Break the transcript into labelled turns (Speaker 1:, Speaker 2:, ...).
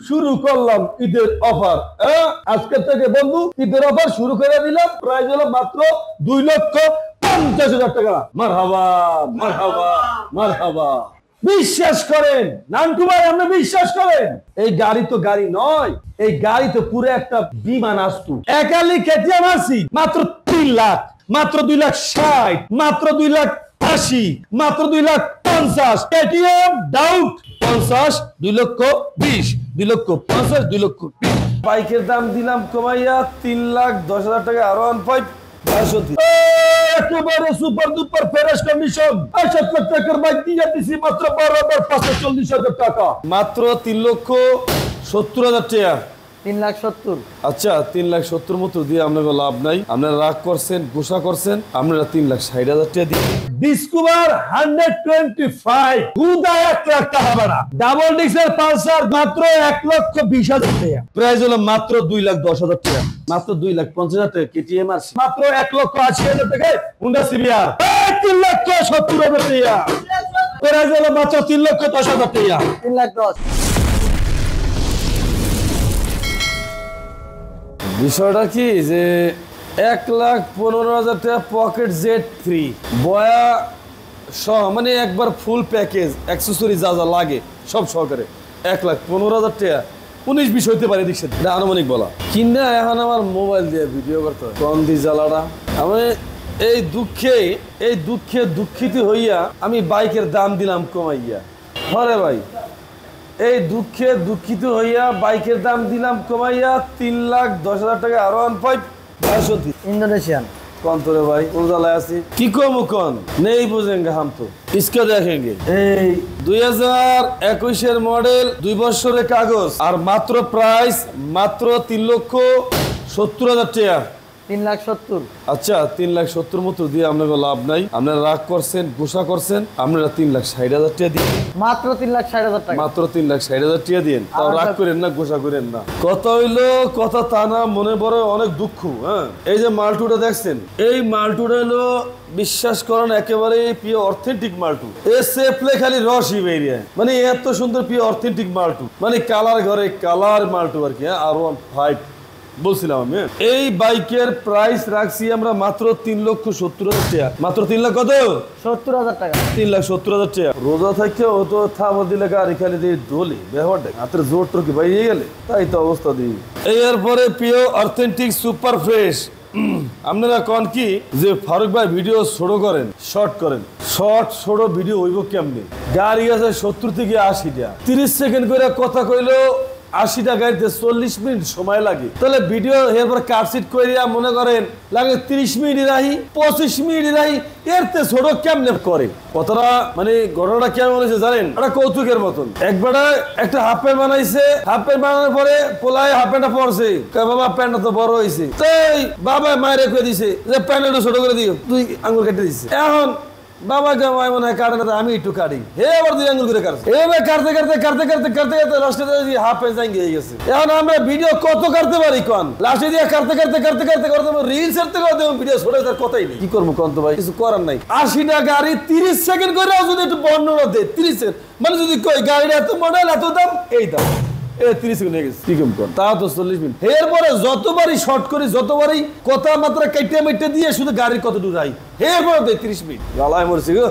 Speaker 1: শুরু করলাম ঈদের অফার। আজকে থেকে বন্ধু ঈদের অফার শুরু করে দিলাম। প্রাইস হলো মাত্র 2,50,000 টাকা। মারহাবা মারহাবা মারহাবা। বিশ্বাস করেন নান্টু ভাই, আপনি বিশ্বাস করেন এই গাড়ি তো গাড়ি নয়, এই গাড়ি তো পুরো একটা বিমান আসতো। একালি কেটিএম আসি মাত্র 3 লাখ, মাত্র 2,60,000, মাত্র 2,80,000, মাত্র 2,50,000। KTM doubt 50, 2,20,000, 2,50,000, 2,20,000। বাইকের দাম দিলাম কমাইয়া 3,10,000 টাকা। আরো 1.5 একেবারে সুপার দুপার ফ্রেশ কন্ডিশন। 7 লাখ টাকার বাইক দিয়ে দিছি মাত্র 12,540,000 টাকা। মাত্র 3,70,000 টাকা।
Speaker 2: 3,70,000।
Speaker 1: আচ্ছা 3,70,000 মতো দিয়ে আপনাকে লাভ নাই। আপনারা রাগ করছেন, গোসা করছেন, আপনারা 3,60,000 টাকা দিয়ে ডিসকভার 125 হুদা 1 লাখ টাকা ভাড়া। ডাবল ডিক্সের পালসার মাত্র 1,20,000 টাকা। প্রাইস হলো মাত্র 2,10,000 টাকা। মাত্র 2,50,000 টাকা কেটিএম আর মাত্র 1,80,000 টাকায় হুন্ডা সিবিআর 3,70,000 টাকা। প্রাইস হলো মাত্র 3,10,000 টাকা।
Speaker 2: 3,10,000।
Speaker 1: বিষয়টা কি যে 1,15,000 টাকা পকেট জেট ফ্রি বয়া সহ, মানে একবার ফুল প্যাকেজ অ্যাক্সেসরি যা যা লাগে সব সহকারে 1,15,000 টাকা। 19-20 হইতে পারে দেখছেন, এটা আনুমানিক বলা। কিনা এখন আমার মোবাইল দিয়ে ভিডিও করতে হয় কন্দি জ্বালাটা। আমি এই দুঃখে দুঃখিত হইয়া আমি বাইকের দাম দিলাম কমাইয়া। হরে ভাই, এই দুঃখে দুঃখিত হইয়া বাইকের দাম দিলাম কমাইয়া 3,10,000 টাকা। আরো 1.5
Speaker 2: इंडोनेशियन
Speaker 1: কন্তরে ভাই উজালায় আছি কি কম কোন নেই বুঝেঙ্গে হাম তো इसका देखेंगे। এই 2021 এর মডেল 2 বছরের কাগজ আর মাত্র প্রাইস মাত্র 3,70,000 টাকা।
Speaker 2: 3,70,000।
Speaker 1: আচ্ছা 3,70,000 মতো দিয়ে আপনাকে লাভ নাই। আপনারা রাগ করছেন, গোসা করছেন, আপনারা 3,60,000 টাকা দিন।
Speaker 2: মাত্র 3,60,000 টাকা।
Speaker 1: মাত্র 3,60,000 টাকা দিন। তাও রাগ করেন না, গোসা করেন না। কথা হইলো কথা তা না, মনে বড় অনেক দুঃখ। হ্যাঁ, এই যে মালটুটা দেখছেন, এই মালটুটা হলো বিশ্বাস করেন একেবারে পিওর অথেন্টিক মালটু। এসে প্লে খালি রসই বেরিয়ে, মানে এত সুন্দর পিওর অথেন্টিক মালটু, মানে কালার ঘরে কালার মালটু আর কি। R15 বলছিলাম আমি। এই বাইকের প্রাইস রাখছি আমরা মাত্র 3,70,000 টাকা। মাত্র
Speaker 2: 3,70,000 টাকা।
Speaker 1: 3,70,000 টাকা। রোজা থেকে ও তো থাম দিলে গাড়ি খালি দিয়ে দোলে ব্যবহার দেখ হাতের জোর টোর কি বাইরে গেলে, তাই তো অবস্থা দিই। এরপরে পিওর অথেন্টিক সুপার ফ্রেশ। আপনারা কন কি যে ফারুক ভাই ভিডিও ছোট করেন, শর্ট করেন। শর্ট ছোট ভিডিও হইব কেমনি? গাড়ি আছে 70 থেকে 80টা, 30 সেকেন্ড করে কথা কইলো 80টা গাড়িতে 40 মিনিট সময় লাগে। তাহলে ভিডিও এরপর কাটসিট করিয়া মনে করেন লাগে 30 মিনিট রাহি, 25 মিনিট রাহি। এরতে ছোট কেমনে করে কতটা, মানে ঘটনাটা কেমন হয়েছে জানেন? একটা কৌতুকের মতন। একবারে একটা হাফ প্যান্ট বানাইছে, হাফ প্যান্ট বানানোর পরে পোলায় হাফ প্যান্টটা পরছে। বাবা প্যান্টটা তো বড় হয়েছে, তাই বাবা মায়ের রেখে দিছে যে প্যান্টটা ছোট করে দিও, 2 আঙুল কেটে দিছে। এখন বাবাকে মনে হয় কাটে না, আমি একটু কাটি, হে আবার 2 আঙুল করে কাটছে। এভাবে কাটতে কাটতে কাটতে কাটতে কাটতে কাটতে লাস্টে হাফ প্যান্ট হয়ে গেছে। এখন আমরা ভিডিও কত কাটতে পারি কন? লাস্টে দিয়ে কাটতে কাটতে কাটতে কাটতে করতে রিলস এর থেকে ভিডিও ছোট তার কথাই নেই। কি করবো কন তো ভাই, কিছু করার নাই। 80টা গাড়ি 30 সেকেন্ড করে যদি একটু বর্ণনা দেয়, 30 সেকেন্ড মানে যদি কই গাড়ির এত মডেল এত দাম, এই দাম 30 সেকেন্ড হয়ে গেছে। কি কম কর, তা তো 40 মিনিট। এরপরে যতবারই শর্ট করি, যতবারই কথা মাত্রা কেটে মেটে দিয়ে শুধু গাড়ির কত দূর আই, এরপরে 30 মিনিট গালায় মরছি গো।